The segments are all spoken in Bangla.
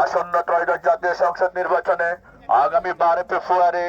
আসন্ন ত্রয়োদশ জাতীয় সংসদ নির্বাচনে আগামী 12 ফেব্রুয়ারি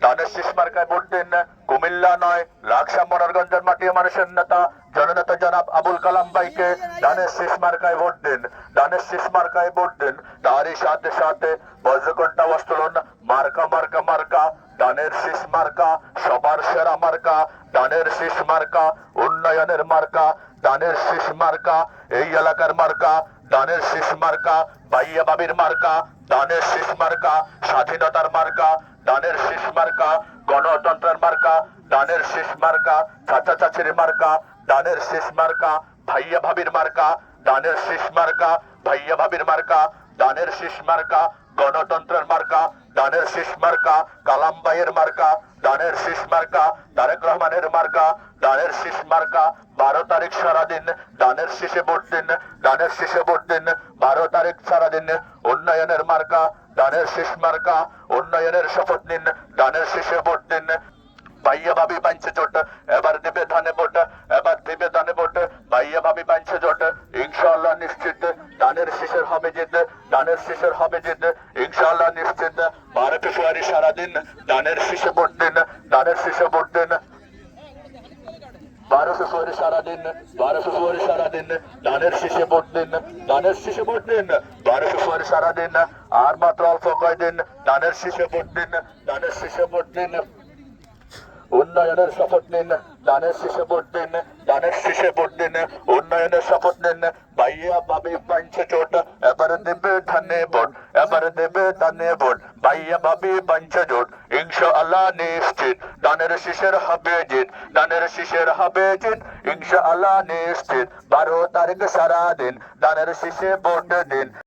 ধানের শীষ মার্কায় ভোট দিন। কুমিল্লা নয়, লাকসাম মনোরগঞ্জের মাটির মানুষের নেতা জননেতা জনাব আবুল কালাম ভাইকে ধানের শীষ মার্কায় ভোট দিন। ধানের শীষ মার্কায় ভোট দিন। তারই সাথে সাথে বজ্রকণ্ঠা বস্তুলন মার্কা মার্কা মার্কা ধানের শীষ মার্কা, সবার সেরা মার্কা ধানের শীষ মার্কা, উন্নয়নের মার্কা ধানের শীষ মার্কা, এই এলাকার মার্কা ধানের শীষ মার্কা, ভাইয়া বাবির মার্কা ধানের শীষ মার্কা, স্বাধীনতার মার্কা ধানের শীষ মার্কা, গণতন্ত্রের মার্কা ধানের শীষ মার্কা, চাচা চাচির মার্কা ধানের শীষ মার্কা, ভাইয়া ভাবির মার্কা ধানের শীষ মার্কা, ভাইয়া ভাবির মার্কা ধানের শীষ মার্কা, গণতন্ত্রের মার্কা ধানের শীষ মার্কা, কালাম ভাইয়ের মার্কা ধানের শীষ মার্কা, তারেক রহমানের মার্কা ধানের শীষ মার্কা। 12 তারিখ সারাদিন ধানের শীষে ভোট দিন। ধানের শীষে ভোট দিন। 12 তারিখ সারাদিন উন্নয়নের মার্কা ধানের শীষ মার্কা, উন্নয়নের শপথ নিন। ধানের শীষে ভোট দিন। ভাইয়া ভাবি বাঞ্ছে জোট, এবার দিবে ধানে ভোট, এবার দিবে ধানে ভোট। ভাইয়া ভাবি বাঞ্ছে জোট, ইনশাআল্লাহ নিশ্চিত ধানের শীষের হবে জিত। ধানের শীষের হবে জিত, ইনশাআল্লাহ নিশ্চিত। 12 ফেব্রুয়ারি সারাদিন ধানের শীষে ভোট দিন। ধানের শীষে ভোট দিন। 12 ফেব্রুয়ারি সারাদিন, 12 ফেব্রুয়ারি সারাদিন ধানের শীষে ভোট দিন। ধানের শীষে ভোট দিন। 12 ফেব্রুয়ারি সারাদিন, আর মাত্র অল্প কয়দিন ধানের শীষে ভোট দিন। ধানের শীষে ভোট দিন। উন্নয়নের শপথ নিন। ধানের শীষে ভোট দিন। ধানের শীষে ভোট দিন। উন্নয়নের শপথ নিন। ভাইয়া ভাবি বাঞ্ছে জোট, এবার দেবে ধানে ভোট, এবার দেবে ধানে ভোট। ভাইয়া ভাবি বাঞ্ছে জোট, ইনশাআল্লাহ নিশ্চিত ধানের শীষের হবে জিত। ধানের শীষের হবে জিত, ইনশাআল্লাহ নিশ্চিত। 12 তারিখ সারাদিন ধানের শীষে ভোট দিন।